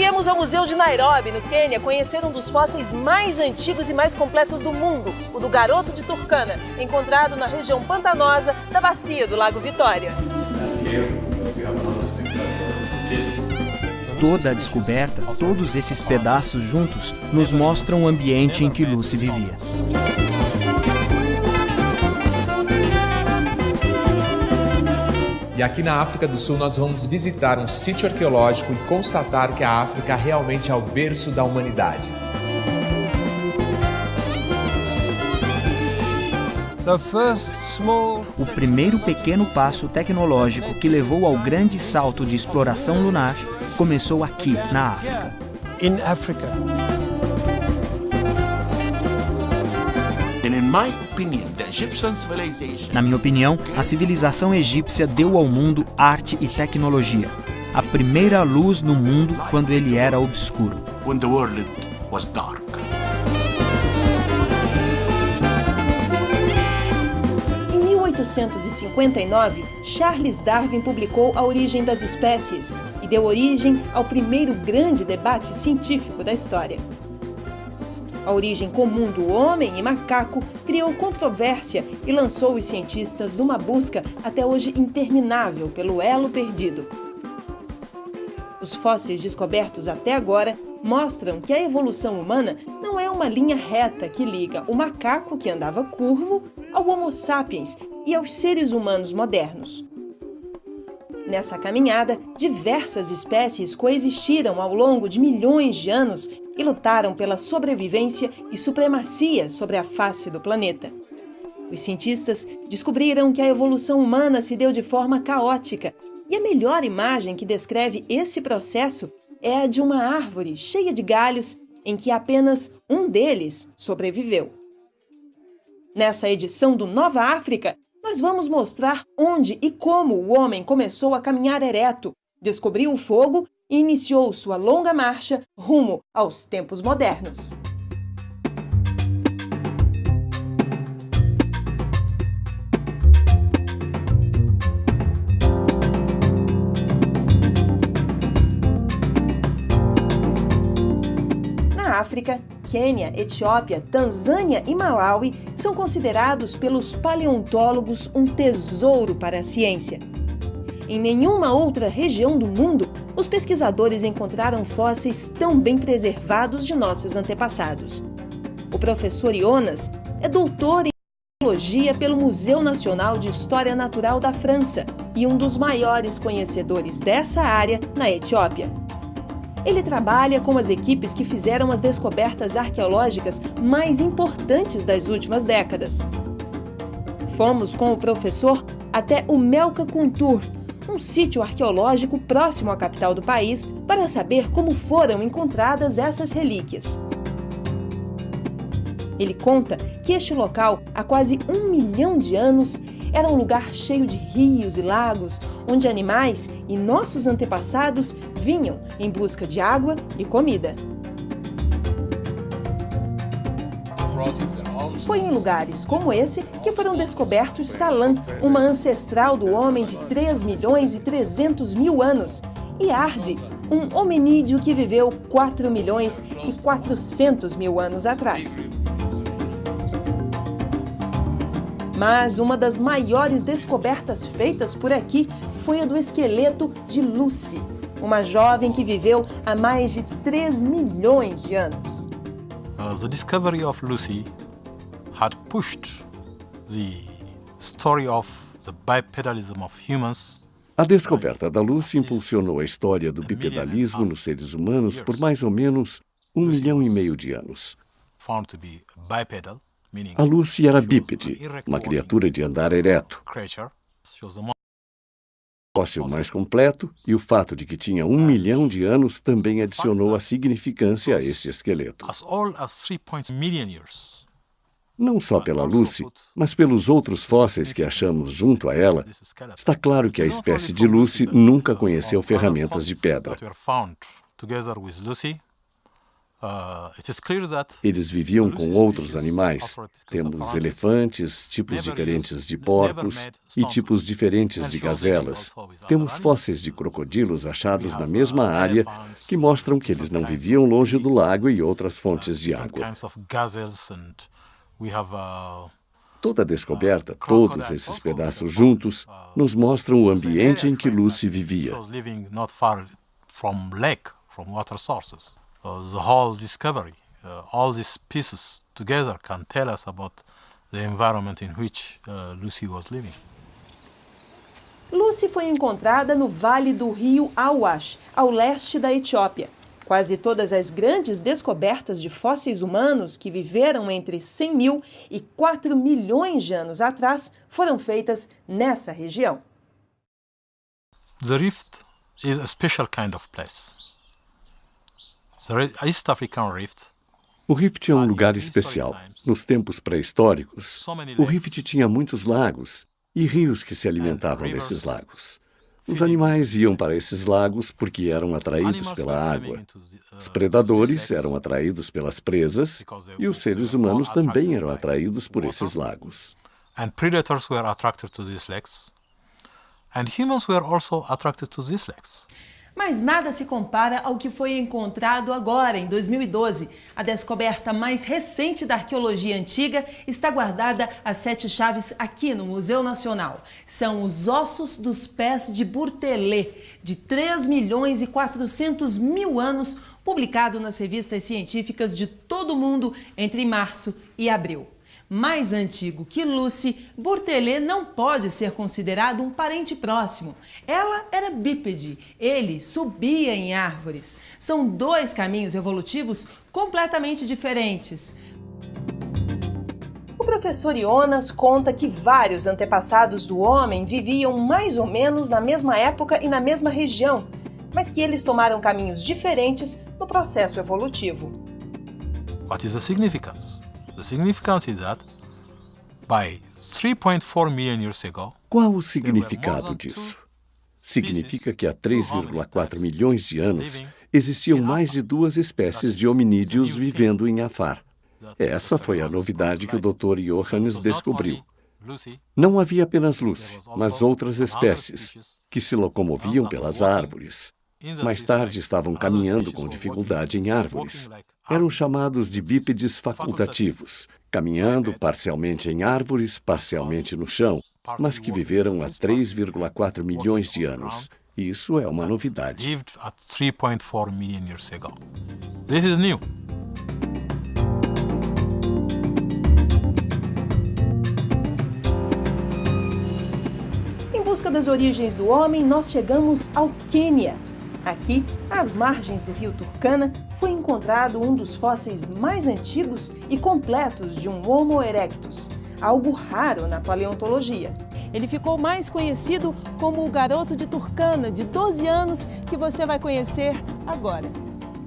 Viemos ao Museu de Nairobi, no Quênia, conhecer um dos fósseis mais antigos e mais completos do mundo, o do garoto de Turkana, encontrado na região pantanosa da bacia do Lago Vitória. Toda a descoberta, todos esses pedaços juntos, nos mostram o ambiente em que Lucy vivia. E aqui na África do Sul nós vamos visitar um sítio arqueológico e constatar que a África realmente é o berço da humanidade. O primeiro pequeno passo tecnológico que levou ao grande salto de exploração lunar começou aqui, na África. Na minha opinião, a civilização egípcia deu ao mundo arte e tecnologia. A primeira luz no mundo quando ele era obscuro. Em 1859, Charles Darwin publicou A Origem das Espécies e deu origem ao primeiro grande debate científico da história. A origem comum do homem e macaco criou controvérsia e lançou os cientistas numa busca até hoje interminável pelo elo perdido. Os fósseis descobertos até agora mostram que a evolução humana não é uma linha reta que liga o macaco que andava curvo ao Homo sapiens e aos seres humanos modernos. Nessa caminhada, diversas espécies coexistiram ao longo de milhões de anos e lutaram pela sobrevivência e supremacia sobre a face do planeta. Os cientistas descobriram que a evolução humana se deu de forma caótica, e a melhor imagem que descreve esse processo é a de uma árvore cheia de galhos em que apenas um deles sobreviveu. Nessa edição do Nova África, nós vamos mostrar onde e como o homem começou a caminhar ereto, descobriu o fogo e iniciou sua longa marcha rumo aos tempos modernos. Na África, Quênia, Etiópia, Tanzânia e Malawi são considerados pelos paleontólogos um tesouro para a ciência. Em nenhuma outra região do mundo, os pesquisadores encontraram fósseis tão bem preservados de nossos antepassados. O professor Jonas é doutor em biologia pelo Museu Nacional de História Natural da França e um dos maiores conhecedores dessa área na Etiópia. Ele trabalha com as equipes que fizeram as descobertas arqueológicas mais importantes das últimas décadas. Fomos com o professor até o Melka Kuntur, um sítio arqueológico próximo à capital do país, para saber como foram encontradas essas relíquias. Ele conta que este local, há quase 1 milhão de anos, era um lugar cheio de rios e lagos, onde animais e nossos antepassados vinham em busca de água e comida. Foi em lugares como esse que foram descobertos Salam, uma ancestral do homem de 3 milhões e 300 mil anos, e Ardi, um hominídeo que viveu 4 milhões e 400 mil anos atrás. Mas uma das maiores descobertas feitas por aqui foi a do esqueleto de Lucy, uma jovem que viveu há mais de 3 milhões de anos. The discovery of Lucy had pushed the story of the bipedalism of humans. A descoberta da Lucy impulsionou a história do bipedalismo nos seres humanos por mais ou menos 1,5 milhão de anos. A Lucy era bípede, uma criatura de andar ereto. Fóssil mais completo, e o fato de que tinha 1 milhão de anos também adicionou a significância a este esqueleto. Não só pela Lucy, mas pelos outros fósseis que achamos junto a ela, está claro que a espécie de Lucy nunca conheceu ferramentas de pedra. Eles viviam com outros animais. Temos elefantes, tipos diferentes de porcos e tipos diferentes de gazelas. Temos fósseis de crocodilos achados na mesma área que mostram que eles não viviam longe do lago e outras fontes de água. Toda a descoberta, todos esses pedaços juntos, nos mostram o ambiente em que Lucy vivia. The whole discovery, all these pieces together can tell us about the environment in which Lucy was living. Lucy foi encontrada no vale do rio Awash, ao leste da Etiópia. Quase todas as grandes descobertas de fósseis humanos que viveram entre 100 mil e 4 milhões de anos atrás foram feitas nessa região. The Rift is a special kind of place. O Rift é um lugar especial. Nos tempos pré-históricos, o Rift tinha muitos lagos e rios que se alimentavam desses lagos. Os animais iam para esses lagos porque eram atraídos pela água. Os predadores eram atraídos pelas presas e os seres humanos também eram atraídos por esses lagos. And predators were attracted to these lakes. And humans were also attracted to these lakes. Mas nada se compara ao que foi encontrado agora, em 2012. A descoberta mais recente da arqueologia antiga está guardada às 7 chaves aqui no Museu Nacional. São os ossos dos pés de Burtelê, de 3 milhões e 400 mil anos, publicado nas revistas científicas de todo o mundo entre março e abril. Mais antigo que Lucy, Burtelê não pode ser considerado um parente próximo. Ela era bípede, ele subia em árvores. São 2 caminhos evolutivos completamente diferentes. O professor Jonas conta que vários antepassados do homem viviam mais ou menos na mesma época e na mesma região, mas que eles tomaram caminhos diferentes no processo evolutivo. What is the significance? The significance is that by 3.4 million years ago, qual o significado disso? Significa que há 3,4 milhões de anos existiam mais de 2 espécies de hominídeos vivendo em Afar. Essa foi a novidade que o Dr. Johannes descobriu. Não havia apenas Lucy, mas outras espécies que se locomoviam pelas árvores. Mais tarde estavam caminhando com dificuldade em árvores. Eram chamados de bípedes facultativos, caminhando parcialmente em árvores, parcialmente no chão, mas que viveram há 3,4 milhões de anos. Isso é uma novidade. Lived at 3.4 million years ago. This is new. Em busca das origens do homem, nós chegamos ao Quênia. Aqui, às margens do rio Turkana, foi encontrado um dos fósseis mais antigos e completos de um Homo erectus, algo raro na paleontologia. Ele ficou mais conhecido como o garoto de Turkana, de 12 anos, que você vai conhecer agora.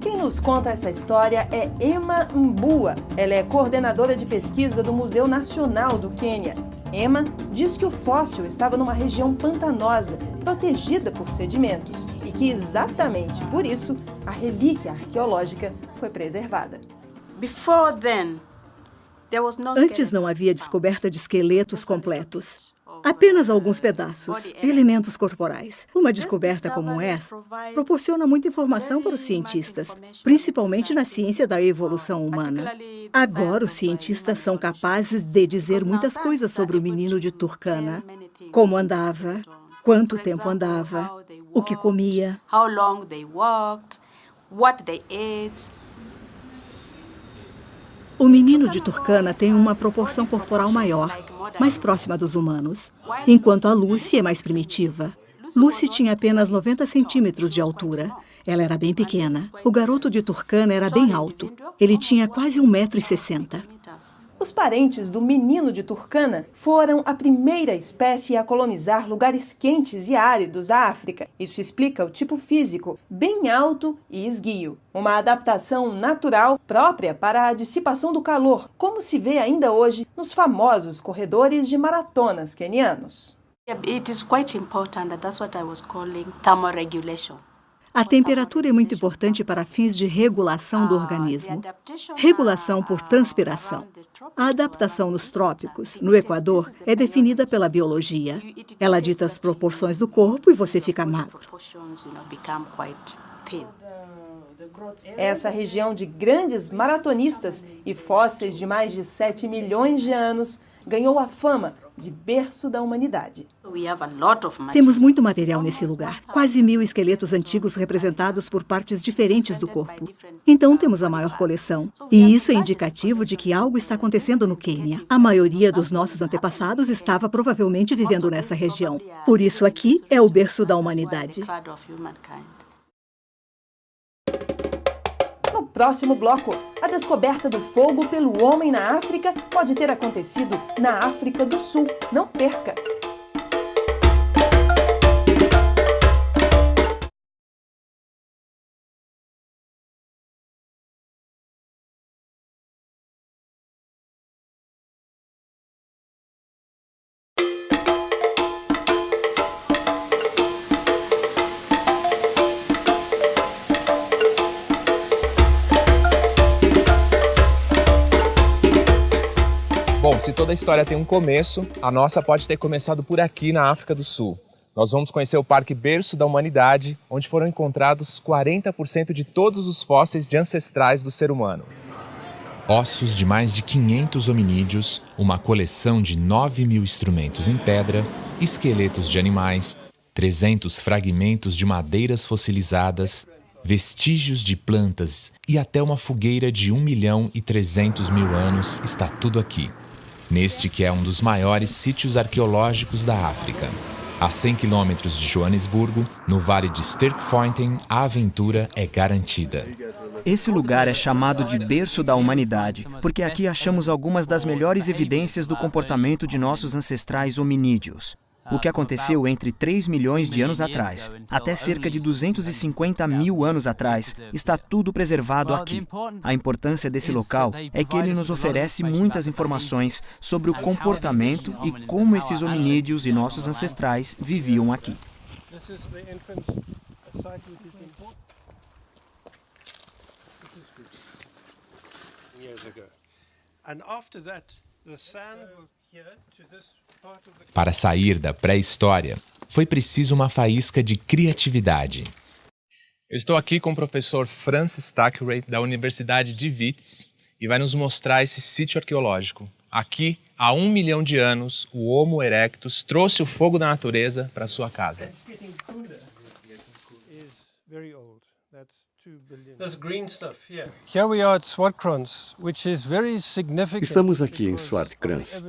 Quem nos conta essa história é Emma Mbua. Ela é coordenadora de pesquisa do Museu Nacional do Quênia. Emma diz que o fóssil estava numa região pantanosa, protegida por sedimentos, e que exatamente por isso a relíquia arqueológica foi preservada. Antes não havia descoberta de esqueletos completos. Apenas alguns pedaços, elementos corporais. Uma descoberta como essa proporciona muita informação para os cientistas, principalmente na ciência da evolução humana. Agora, os cientistas são capazes de dizer muitas coisas sobre o menino de Turkana. Como andava, quanto tempo andava, o que comia. O menino de Turkana tem uma proporção corporal maior, mais próxima dos humanos, enquanto a Lucy é mais primitiva. Lucy tinha apenas 90 centímetros de altura. Ela era bem pequena. O garoto de Turkana era bem alto. Ele tinha quase 1,60 m. Os parentes do menino de Turkana foram a primeira espécie a colonizar lugares quentes e áridos da África. Isso explica o tipo físico, bem alto e esguio. Uma adaptação natural própria para a dissipação do calor, como se vê ainda hoje nos famosos corredores de maratonas quenianos. It is quite important, that's what I was calling thermoregulation. A temperatura é muito importante para fins de regulação do organismo. Regulação por transpiração. A adaptação nos trópicos, no Equador, é definida pela biologia. Ela dita as proporções do corpo e você fica magro. Essa região de grandes maratonistas e fósseis de mais de 7 milhões de anos ganhou a fama de berço da humanidade. Temos muito material nesse lugar, quase 1000 esqueletos antigos representados por partes diferentes do corpo. Então temos a maior coleção. E isso é indicativo de que algo está acontecendo no Quênia. A maioria dos nossos antepassados estava provavelmente vivendo nessa região. Por isso aqui é o berço da humanidade. No próximo bloco, a descoberta do fogo pelo homem na África pode ter acontecido na África do Sul. Não perca! Bom, se toda a história tem um começo, a nossa pode ter começado por aqui na África do Sul. Nós vamos conhecer o Parque Berço da Humanidade, onde foram encontrados 40% de todos os fósseis de ancestrais do ser humano. Ossos de mais de 500 hominídeos, uma coleção de 9.000 instrumentos em pedra, esqueletos de animais, 300 fragmentos de madeiras fossilizadas, vestígios de plantas e até uma fogueira de 1.300.000 anos está tudo aqui, neste que é um dos maiores sítios arqueológicos da África. A 100 quilômetros de Joanesburgo, no vale de Sterkfontein, a aventura é garantida. Esse lugar é chamado de berço da humanidade, porque aqui achamos algumas das melhores evidências do comportamento de nossos ancestrais hominídeos. O que aconteceu entre 3 milhões de anos atrás, até cerca de 250 mil anos atrás, está tudo preservado aqui. A importância desse local é que ele nos oferece muitas informações sobre o comportamento e como esses hominídeos e nossos ancestrais viviam aqui. Para sair da pré-história, foi preciso uma faísca de criatividade. Eu estou aqui com o professor Francis Thackeray, da Universidade de Wits, e vai nos mostrar esse sítio arqueológico. Aqui, há 1 milhão de anos, o Homo erectus trouxe o fogo da natureza para sua casa. Estamos aqui em Swartkrans,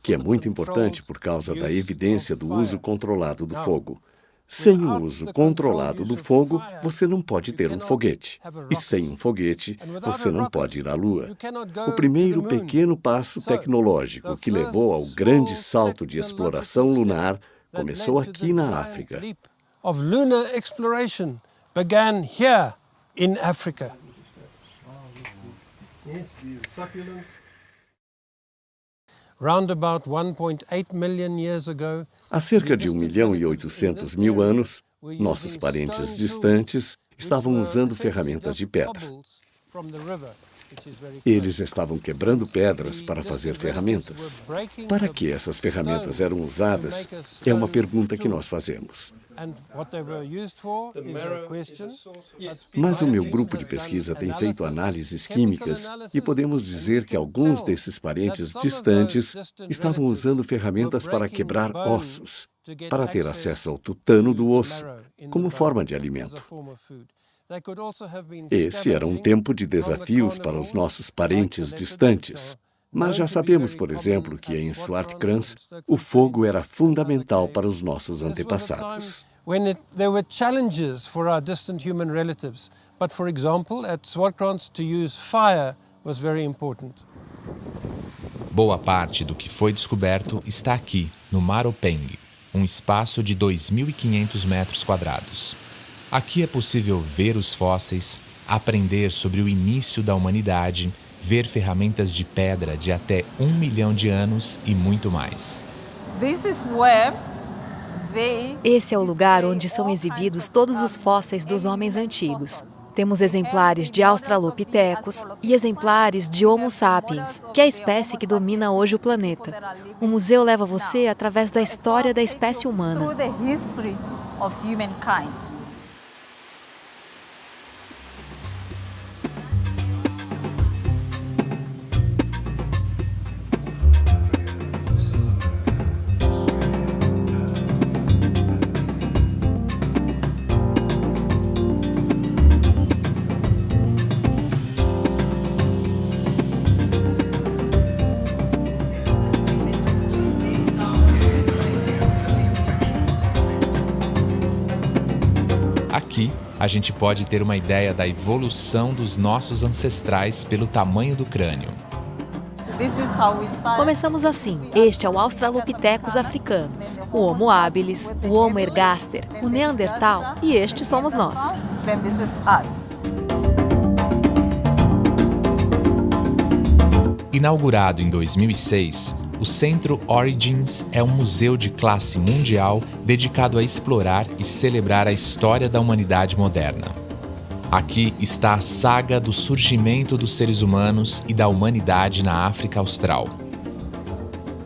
que é muito importante por causa da evidência do uso controlado do fogo. Sem o uso controlado do fogo, você não pode ter um foguete. E sem um foguete, você não pode ir à Lua. O primeiro pequeno passo tecnológico que levou ao grande salto de exploração lunar começou aqui na África. In Africa. Round about 1.8 million years ago, há cerca de 1.800.000 anos, nossos parentes distantes estavam usando ferramentas de pedra. Eles estavam quebrando pedras para fazer ferramentas. Para que essas ferramentas eram usadas, é uma pergunta que nós fazemos. Mas o meu grupo de pesquisa tem feito análises químicas e podemos dizer que alguns desses parentes distantes estavam usando ferramentas para quebrar ossos, para ter acesso ao tutano do osso, como forma de alimento. Esse era um tempo de desafios para os nossos parentes distantes. Mas já sabemos, por exemplo, que em Swartkrans o fogo era fundamental para os nossos antepassados. There were challenges for our distant human relatives, but for example, at Swartkrans to use fire was very important. Boa parte do que foi descoberto está aqui, no Maropeng, um espaço de 2.500 metros quadrados. Aqui é possível ver os fósseis, aprender sobre o início da humanidade, ver ferramentas de pedra de até 1 milhão de anos e muito mais. This is where Esse é o lugar onde são exibidos todos os fósseis dos homens antigos. Temos exemplares de Australopithecus e exemplares de Homo sapiens, que é a espécie que domina hoje o planeta. O museu leva você através da história da espécie humana. Aqui, a gente pode ter uma ideia da evolução dos nossos ancestrais pelo tamanho do crânio. Começamos assim. Este é o Australopithecus africanus, o Homo habilis, o Homo ergaster, o Neandertal e este somos nós. Inaugurado em 2006, o Centro Origins é um museu de classe mundial dedicado a explorar e celebrar a história da humanidade moderna. Aqui está a saga do surgimento dos seres humanos e da humanidade na África Austral.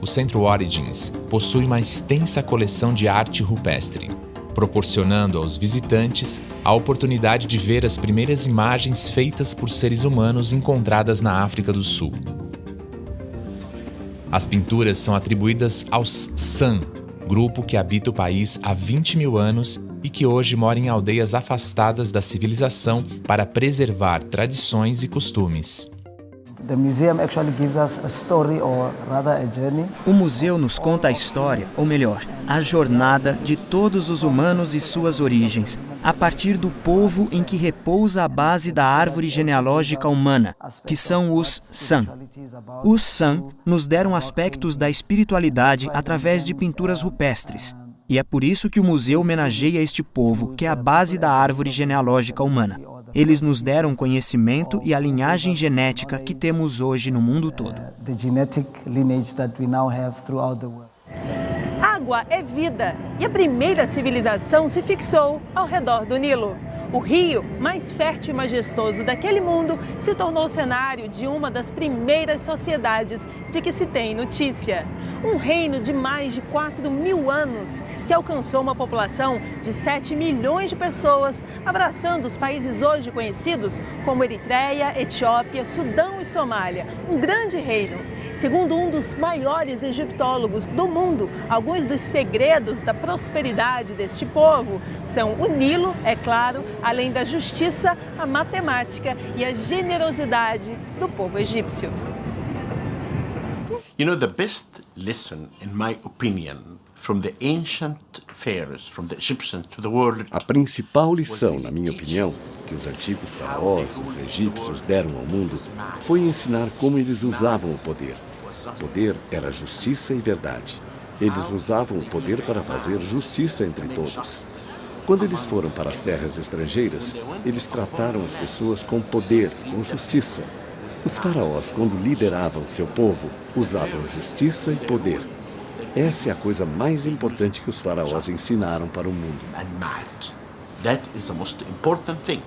O Centro Origins possui uma extensa coleção de arte rupestre, proporcionando aos visitantes a oportunidade de ver as primeiras imagens feitas por seres humanos encontradas na África do Sul. As pinturas são atribuídas aos San, grupo que habita o país há 20 mil anos e que hoje mora em aldeias afastadas da civilização para preservar tradições e costumes. O museu nos conta a história, ou melhor, a jornada de todos os humanos e suas origens, a partir do povo em que repousa a base da árvore genealógica humana, que são os San. Os San nos deram aspectos da espiritualidade através de pinturas rupestres. E é por isso que o museu homenageia este povo, que é a base da árvore genealógica humana. Eles nos deram o conhecimento e a linhagem genética que temos hoje no mundo todo. Água é vida e a primeira civilização se fixou ao redor do Nilo. O rio mais fértil e majestoso daquele mundo se tornou cenário de uma das primeiras sociedades de que se tem notícia. Um reino de mais de 4.000 anos que alcançou uma população de 7 milhões de pessoas, abraçando os países hoje conhecidos como Eritreia, Etiópia, Sudão e Somália. Um grande reino. Segundo um dos maiores egiptólogos do mundo, alguns dos segredos da prosperidade deste povo são o Nilo, é claro, além da justiça, a matemática e a generosidade do povo egípcio. You know, the best lesson, in my opinion, from the ancient pharaohs, from the Egyptians to the world. A principal lição, na minha opinião, que os antigos faraós, os egípcios, deram ao mundo foi ensinar como eles usavam o poder. O poder era justiça e verdade. Eles usavam o poder para fazer justiça entre todos. Quando eles foram para as terras estrangeiras, eles trataram as pessoas com poder, com justiça. Os faraós, quando lideravam seu povo, usavam justiça e poder. Essa é a coisa mais importante que os faraós ensinaram para o mundo. That is the most important thing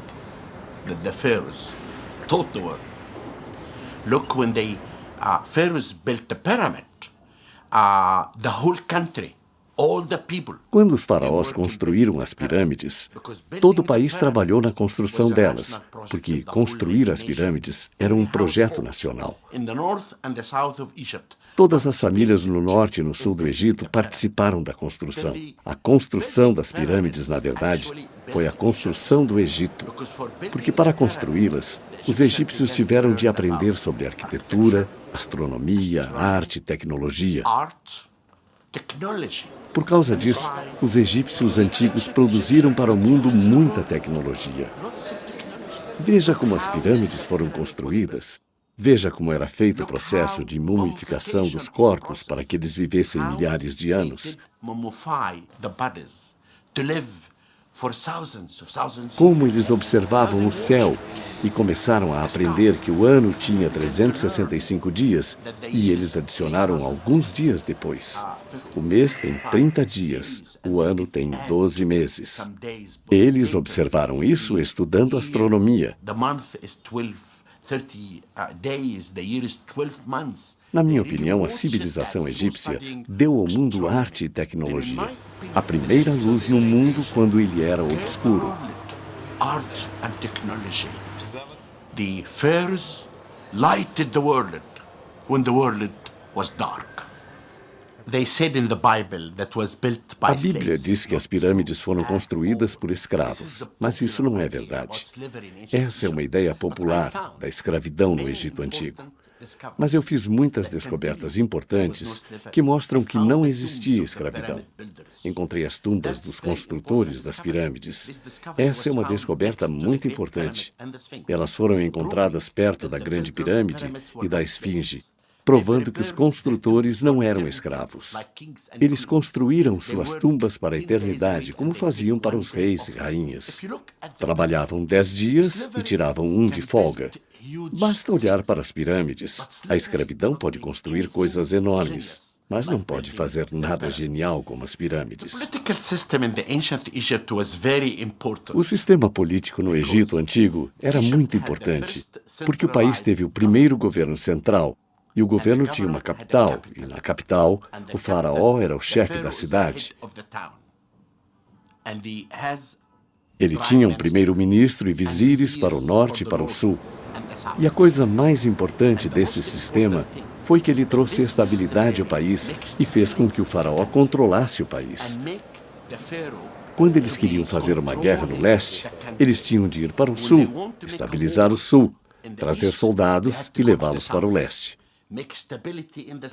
that the pharaohs taught the world. Look, when the pharaohs built the pyramid, the whole country, all the people. Quando os faraós construíram as pirâmides, todo o país trabalhou na construção delas, porque construir as pirâmides era um projeto nacional. Todas as famílias no norte e no sul do Egito participaram da construção. A construção das pirâmides, na verdade, foi a construção do Egito, porque para construí-las, os egípcios tiveram de aprender sobre arquitetura, astronomia, arte e tecnologia. Por causa disso, os egípcios antigos produziram para o mundo muita tecnologia. Veja como as pirâmides foram construídas. Veja como era feito o processo de mumificação dos corpos para que eles vivessem milhares de anos. Como eles observavam o céu e começaram a aprender que o ano tinha 365 dias e eles adicionaram alguns dias depois. O mês tem 30 dias, o ano tem 12 meses. Eles observaram isso estudando astronomia. Na minha opinião, a civilização egípcia deu ao mundo arte e tecnologia. A primeira luz no mundo quando ele era obscuro. Art and technology. The pharaohs lighted the world when the world was dark. They said in the Bible that was built by slaves. A Bíblia diz que as pirâmides foram construídas por escravos, mas isso não é verdade. Essa é uma ideia popular da escravidão no Egito Antigo. Mas eu fiz muitas descobertas importantes que mostram que não existia escravidão. Encontrei as tumbas dos construtores das pirâmides. Essa é uma descoberta muito importante. Elas foram encontradas perto da Grande Pirâmide e da Esfinge, provando que os construtores não eram escravos. Eles construíram suas tumbas para a eternidade, como faziam para os reis e rainhas. Trabalhavam 10 dias e tiravam um de folga. Basta olhar para as pirâmides. A escravidão pode construir coisas enormes, mas não pode fazer nada genial como as pirâmides. O sistema político no Egito Antigo era muito importante, porque o país teve o primeiro governo central, e o governo tinha uma capital, e na capital, o faraó era o chefe da cidade. Ele tinha um primeiro-ministro e vizires para o norte e para o sul. E a coisa mais importante desse sistema foi que ele trouxe estabilidade ao país e fez com que o faraó controlasse o país. Quando eles queriam fazer uma guerra no leste, eles tinham de ir para o sul, estabilizar o sul, trazer soldados e levá-los para o leste.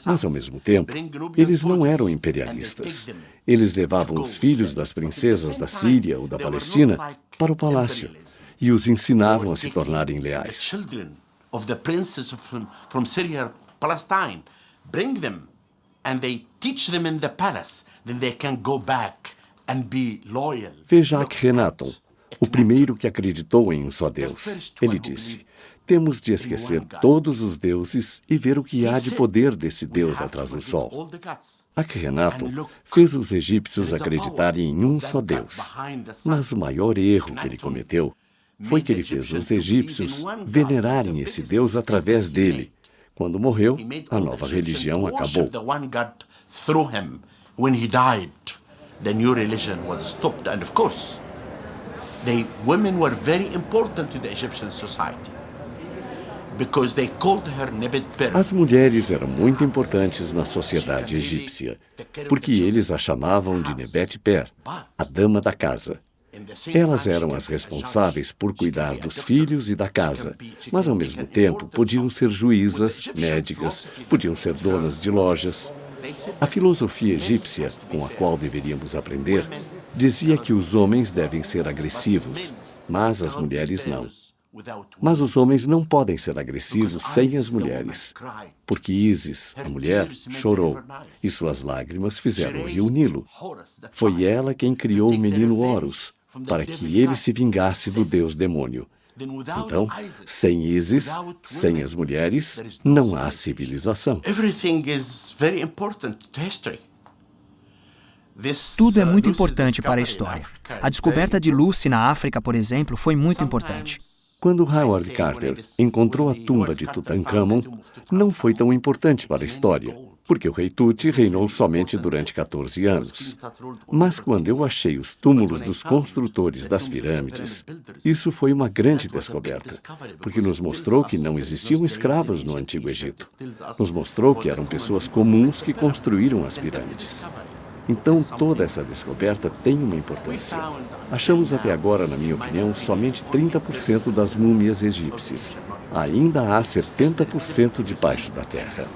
Mas, ao mesmo tempo, eles não eram imperialistas. Eles levavam os filhos das princesas da Síria ou da Palestina para o palácio e os ensinavam a se tornarem leais. Veja Akhenaton, o primeiro que acreditou em um só Deus. Ele disse: temos de esquecer todos os deuses e ver o que há de poder desse Deus atrás do sol. Akhenaton fez os egípcios acreditarem em um só Deus. Mas o maior erro que ele cometeu foi que ele fez os egípcios venerarem esse Deus através dele. Quando morreu, a nova religião acabou. The women were very important to the Egyptian society. As mulheres eram muito importantes na sociedade egípcia, porque eles a chamavam de Nebet-Per, a dama da casa. Elas eram as responsáveis por cuidar dos filhos e da casa, mas ao mesmo tempo podiam ser juízas, médicas, podiam ser donas de lojas. A filosofia egípcia, com a qual deveríamos aprender, dizia que os homens devem ser agressivos, mas as mulheres não. Mas os homens não podem ser agressivos sem as mulheres, porque Ísis, a mulher, chorou, e suas lágrimas fizeram o rio Nilo. Foi ela quem criou o menino Horus, para que ele se vingasse do deus demônio. Então, sem Ísis, sem as mulheres, não há civilização. Tudo é muito importante para a história. A descoberta de Lucy na África, por exemplo, foi muito importante. Quando Howard Carter encontrou a tumba de Tutankhamon, não foi tão importante para a história, porque o rei Tut reinou somente durante 14 anos. Mas quando eu achei os túmulos dos construtores das pirâmides, isso foi uma grande descoberta, porque nos mostrou que não existiam escravos no Antigo Egito. Nos mostrou que eram pessoas comuns que construíram as pirâmides. Então, toda essa descoberta tem uma importância. Achamos até agora, na minha opinião, somente 30% das múmias egípcias. Ainda há 70% debaixo da terra.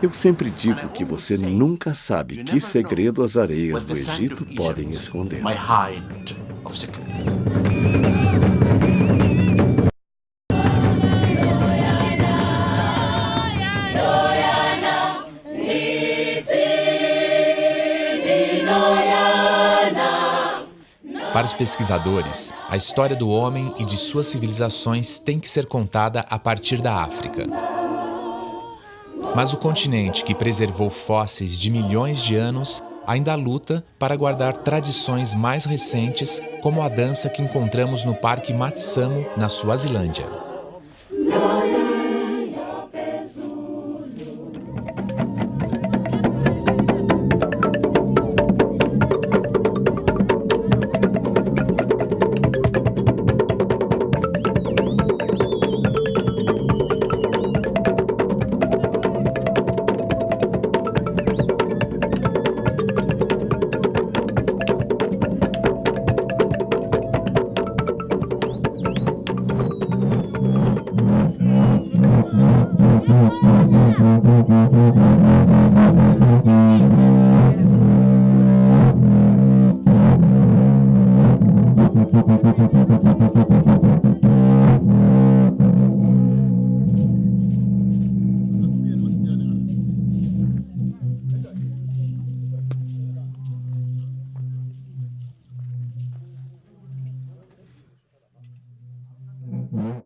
Eu sempre digo que você nunca sabe que segredo as areias do Egito podem esconder. Para os pesquisadores, a história do homem e de suas civilizações tem que ser contada a partir da África. Mas o continente que preservou fósseis de milhões de anos ainda luta para guardar tradições mais recentes, como a dança que encontramos no Parque Matsamo, na Suazilândia. Mm-hmm.